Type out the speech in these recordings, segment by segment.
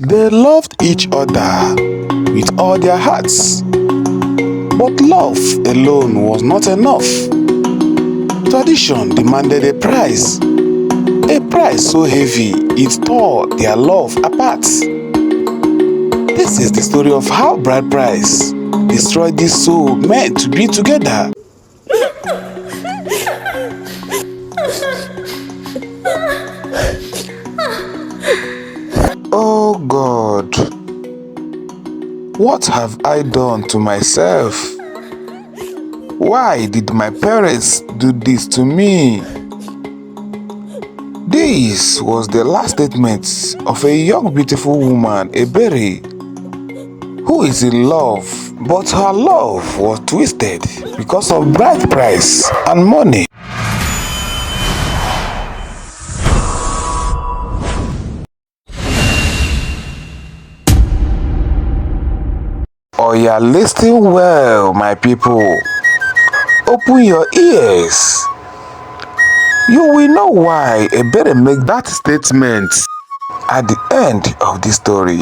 They loved each other with all their hearts. But love alone was not enough. Tradition demanded a price so heavy it tore their love apart. This is the story of how bride price destroyed this soul meant to be together. Oh God, what have I done to myself? Why did my parents do this to me? This was the last statement of a young beautiful woman, Ebere, who is in love, but her love was twisted because of bride price and money. Oh, yeah, listen well, my people. Open your ears. You will know why Ebere make that statement at the end of the story.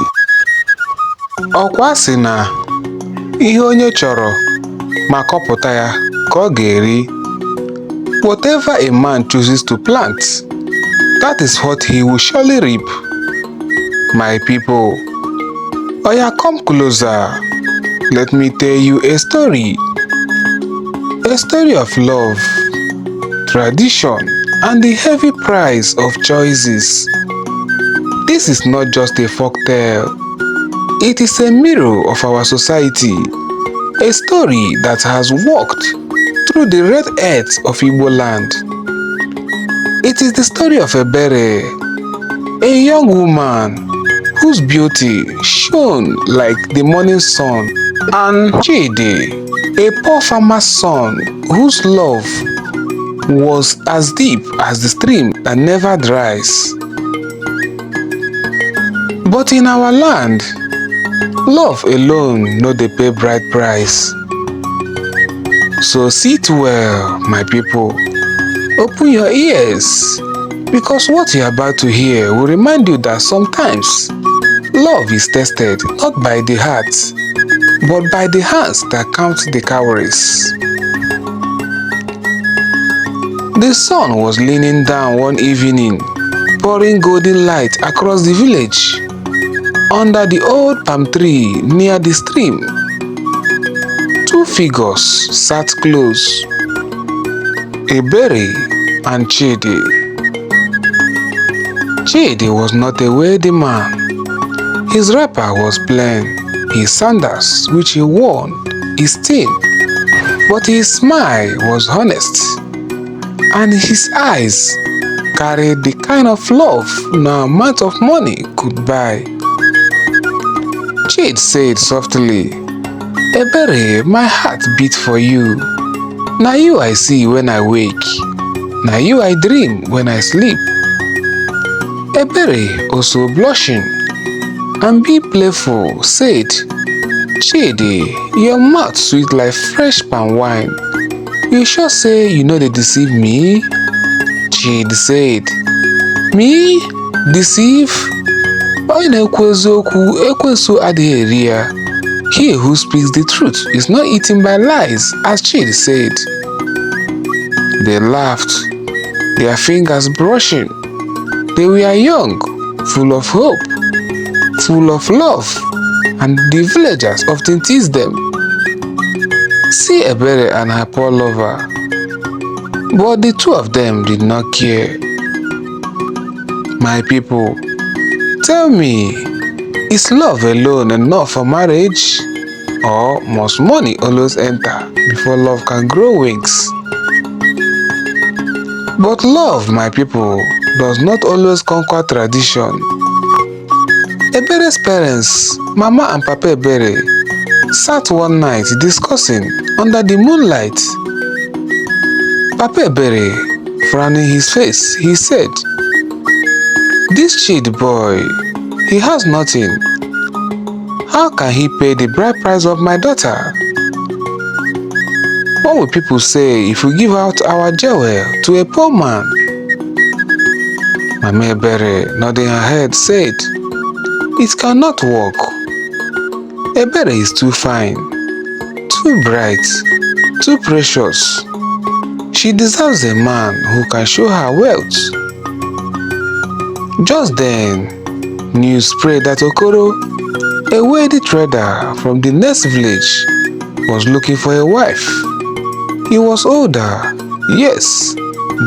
Ọkwa sị na ihe onye chọrọ ma kọpụta ya ka ọ ga-eri. Whatever a man chooses to plant, that is what he will surely reap. My people, oya, come closer. Let me tell you a story. A story of love, tradition, and the heavy price of choices. This is not just a folktale. It is a mirror of our society. A story that has walked through the red earth of Igbo land. It is the story of Ebere, a young woman whose beauty shone like the morning sun, and Chidi, a poor farmer's son whose love was as deep as the stream that never dries. But in our land, love alone no dey pay bride price. So sit well, my people. Open your ears, because what you are about to hear will remind you that sometimes love is tested not by the heart, but by the hands that count the calories. The sun was leaning down one evening, pouring golden light across the village. Under the old palm tree near the stream, two figures sat close, Ebere and Chidi. Chidi was not a wealthy man. His wrapper was plain, his sandals which he wore is thin, but his smile was honest, and his eyes carried the kind of love no amount of money could buy. Chidi said softly, Ebere, my heart beat for you. Na you I see when I wake. Na you I dream when I sleep. Ebere, also blushing and being playful, said, Chidi, your mouth sweet like fresh palm wine. You sure say you know they deceive me? Chidi said, Me? Deceive? Onye na-ekwu eziokwu ekwensu adịghị eri ya. He who speaks the truth is not eaten by lies, as Chidi said. They laughed, their fingers brushing. They were young, full of hope, full of love, and the villagers often teased them. See Ebere and her poor lover, but the two of them did not care. My people, tell me, is love alone enough for marriage? Or must money always enter before love can grow wings? But love, my people, does not always conquer tradition. Ebere's parents, Mama and Papa Ebere, sat one night discussing under the moonlight. Papa Ebere, frowning his face, he said, This Chidi boy, he has nothing. How can he pay the bride price of my daughter? What will people say if we give out our jewel to a poor man? Mama Ebere, nodding her head, said, It cannot work. Ebere is too fine, too bright, too precious. She deserves a man who can show her wealth. Just then, news spread that Okoro, a wealthy trader from the next village, was looking for a wife. He was older, yes,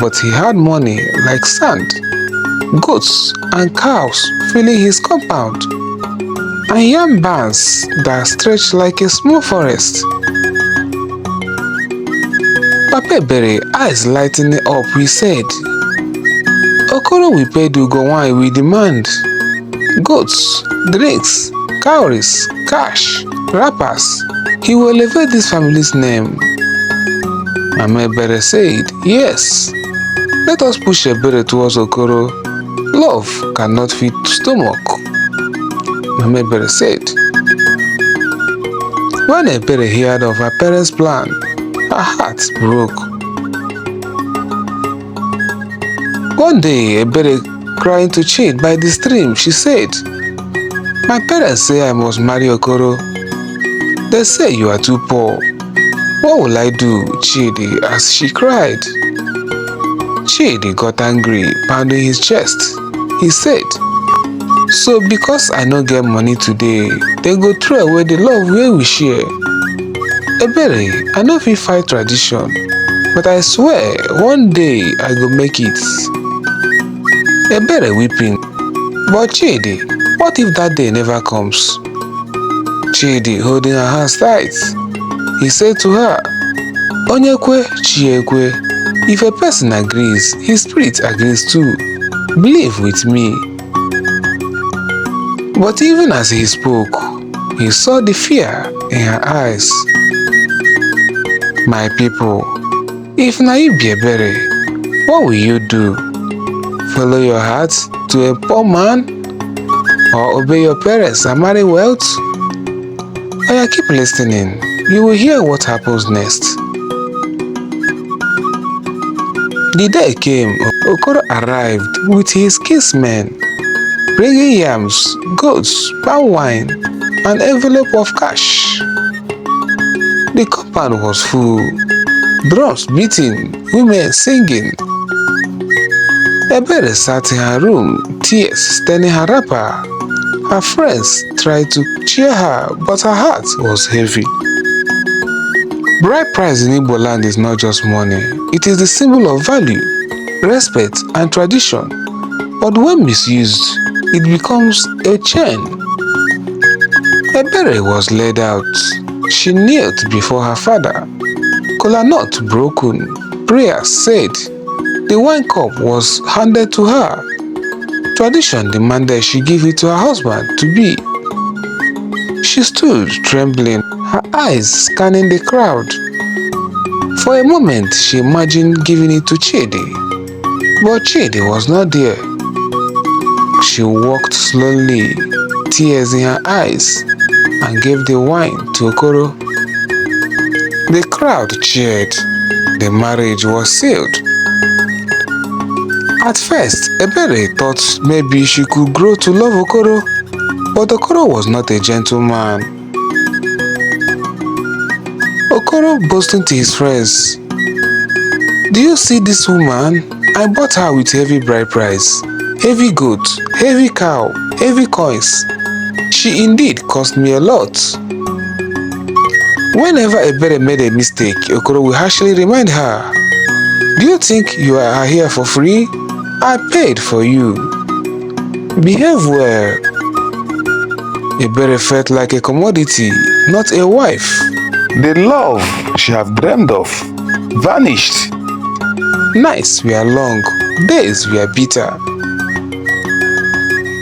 but he had money like sand, goats and cows filling his compound, and yam barns that stretched like a small forest. Papa Ebere, eyes lighting up, he said, Okoro will pay the Ugo wine we demand. Goats, drinks, cowries, cash, wrappers. He will elevate this family's name. Mama Ebere said, yes. Let us push Ebere towards Okoro. Love cannot feed stomach. Mama Ebere said. When Ebere heard of her parents' plan, her heart broke. One day, Ebere crying to Chid by the stream, she said, my parents say I must marry Okoro. They say you are too poor. What will I do, Chidi, as she cried? Chidi got angry, pounding his chest. He said, so because I no get money today, they go throw away the love wey we share. Ebere, I no fit fight tradition, but I swear one day I go make it. Ebere weeping, but Chidi, what if that day never comes? Chidi holding her hands tight, he said to her, Onyekwe, Chiekwe, if a person agrees, his spirit agrees too. Believe with me. But even as he spoke, he saw the fear in her eyes. My people, if na you be Ebere, what will you do? Follow your heart to a poor man? Or obey your parents and marry wealth? Oya, keep listening. You will hear what happens next. The day came, Okoro arrived with his kinsmen, bringing yams, goats, palm wine, an envelope of cash. The compound was full, drums beating, women singing. Ebere sat in her room, tears staining her wrapper. Her friends tried to cheer her, but her heart was heavy. Bride price in Igbo land is not just money. It is the symbol of value, respect, and tradition. But when misused, it becomes a chain. Ebere was led out. She knelt before her father. Kola nut broken. Prayers said. The wine cup was handed to her. Tradition demanded she give it to her husband to be. She stood trembling, her eyes scanning the crowd. For a moment, she imagined giving it to Chidi, but Chidi was not there. She walked slowly, tears in her eyes, and gave the wine to Okoro. The crowd cheered. The marriage was sealed. At first, Ebere thought maybe she could grow to love Okoro, but Okoro was not a gentleman. Okoro boasting to his friends, do you see this woman? I bought her with heavy bride price, heavy goat, heavy cow, heavy coins. She indeed cost me a lot. Whenever Ebere made a mistake, Okoro will harshly remind her, do you think you are here for free? I paid for you. Behave well. Ebere felt like a commodity, not a wife. The love she had dreamed of vanished. Nights were long, days were bitter.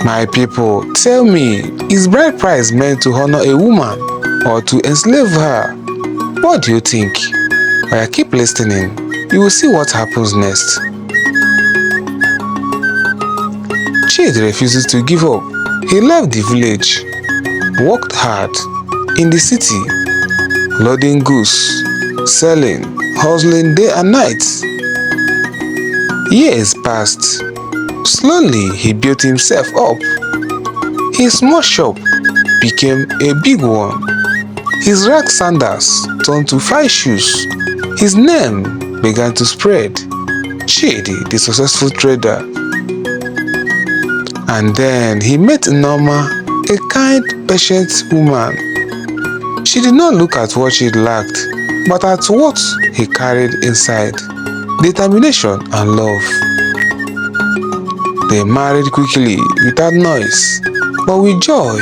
My people, tell me, is bride price meant to honor a woman or to enslave her? What do you think? Oya, keep listening. You will see what happens next. Chid refuses to give up. He left the village, worked hard in the city, loading goods, selling, hustling day and night. Years passed. Slowly, he built himself up. His small shop became a big one. His rag sandals turned to fine shoes. His name began to spread. Chidi, the successful trader. And then he met Norma, a kind, patient woman. She did not look at what she lacked, but at what he carried inside: determination and love. They married quickly, without noise, but with joy.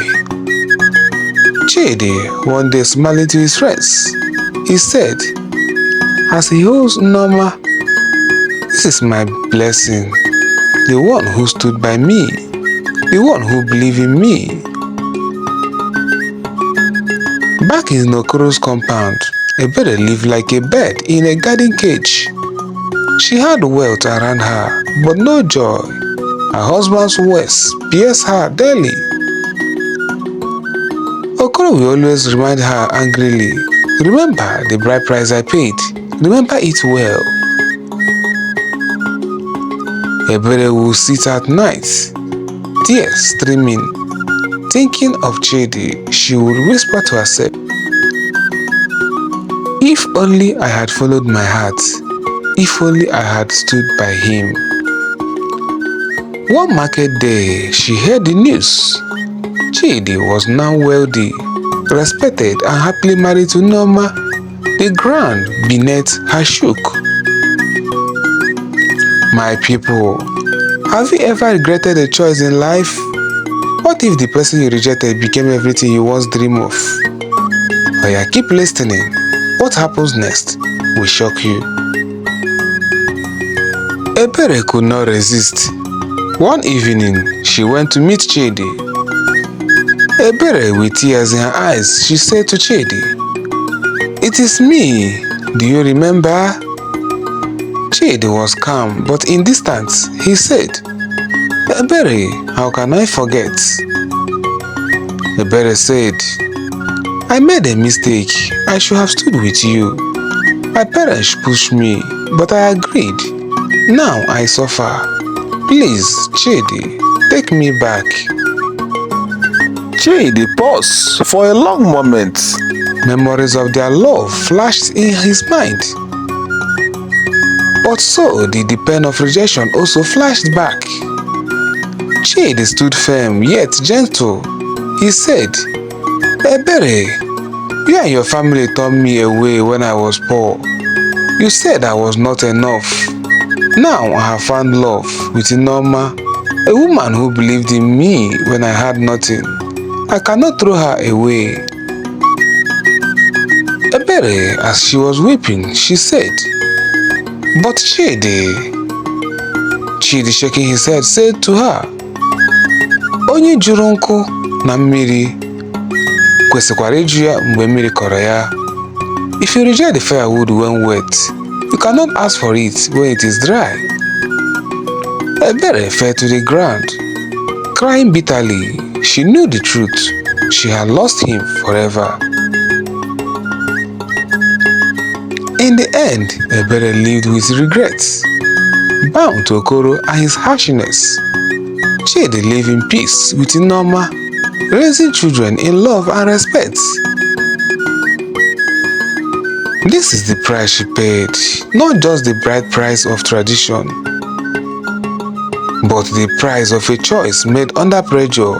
Chidi one day smiling to his friends, he said, as he holds Norma, "This is my blessing, the one who stood by me, the one who believed in me." Back in Okoro's compound, Ebere lived like a bird in a garden cage. She had wealth around her, but no joy. Her husband's words pierced her daily. Okoro will always remind her angrily, "Remember the bride price I paid. Remember it well." Ebere will sit at night, tears streaming, thinking of Chidi. She would whisper to herself, "If only I had followed my heart. If only I had stood by him." One market day, she heard the news. Chidi was now wealthy, respected, and happily married to Norma. The ground beneath her shook. My people, have you ever regretted a choice in life? What if the person you rejected became everything you once dreamed of? Oh yeah, keep listening. What happens next will shock you. Ebere could not resist. One evening, she went to meet Chidi. Ebere, with tears in her eyes, she said to Chidi, "It is me. Do you remember?" Chidi was calm, but in distance, he said, "Ebere, how can I forget?" Ebere said, "I made a mistake. I should have stood with you. My parents pushed me, but I agreed. Now I suffer. Please, Chidi, take me back." Chidi paused for a long moment. Memories of their love flashed in his mind. But so did the pain of rejection also flashed back. Chidi stood firm yet gentle. He said, "Ebere, you and your family turned me away when I was poor. You said I was not enough. Now I have found love with Norma, a woman who believed in me when I had nothing. I cannot throw her away." Ebere, as she was weeping, she said, "But Chidi," Chidi shaking his head said to her, "Onye juru nkụ na mmiri kwesịkwara ịjụ ya mgbe mmiri kọrọ ya. If you reject the firewood when wet, you cannot ask for it when it is dry." Ebere fell to the ground, crying bitterly. She knew the truth. She had lost him forever. In the end, Ebere lived with regrets, bound to Okoro and his harshness. Chidi lived in peace with Norma, raising children in love and respect. This is the price she paid, not just the bride price of tradition, but the price of a choice made under pressure.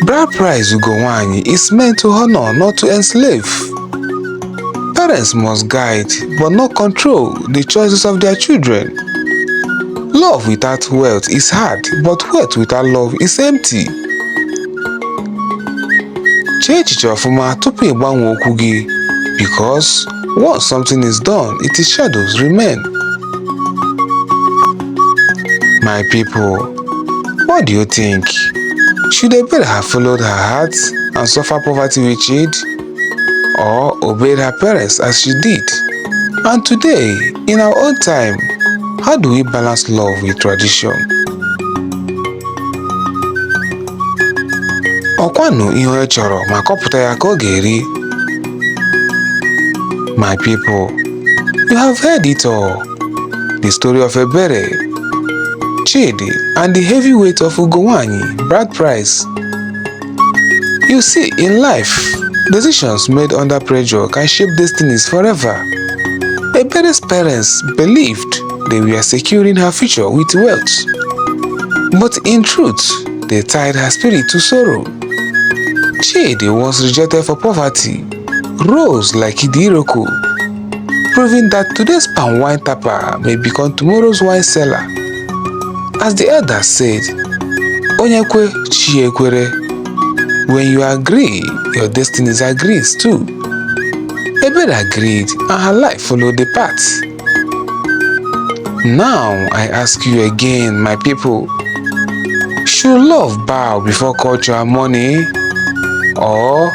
Bride price Ugonwanyi is meant to honor, not to enslave. Parents must guide, but not control, the choices of their children. Love without wealth is hard, but wealth without love is empty. Chee echiche ọfụma tupu ịgbanwe okwu gị, because once something is done, its shadows remain. My people, what do you think? Should Ebere have followed her heart and suffered poverty with Chidi, or obeyed her parents as she did? And today, in our own time, how do we balance love with tradition? Ọkwanụ ihe onye chọrọ ma kọpụta ya ka ọ ga-eri. My people, you have heard it all. The story of Ebere, Chidi, and the heavyweight of Ugowanyi, bride price. You see, in life, decisions made under pressure can shape destinies forever. Ebere's parents believed they were securing her future with wealth. But in truth, they tied her spirit to sorrow. Chidi was rejected for poverty, rose like Idiroko, proving that today's palm wine tapper may become tomorrow's wine seller. As the elders said, Onyekwe Chiekwere, when you agree, your destinies agrees too. Ebere agreed and her life followed the path. Now I ask you again, my people, should love bow before culture and money? Or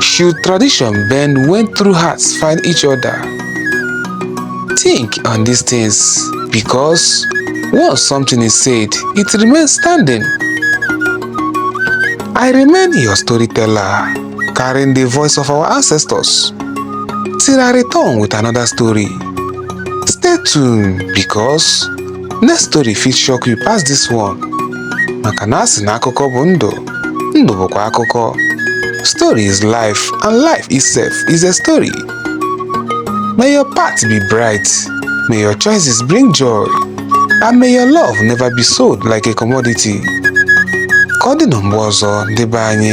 should tradition bend when true hearts find each other? Think on these things, because once something is said, it remains standing. I remain your storyteller, carrying the voice of our ancestors, till I return with another story. Stay tuned, because next story fit shock you past this one. Maka na asị na akụkọ bụ ndụ, ndụ bụkwa akụkọ. Story is life, and life itself is a story. May your path be bright, may your choices bring joy, and may your love never be sold like a commodity. Ka ọ dị na mgbe ọzọ, ndị be anyị.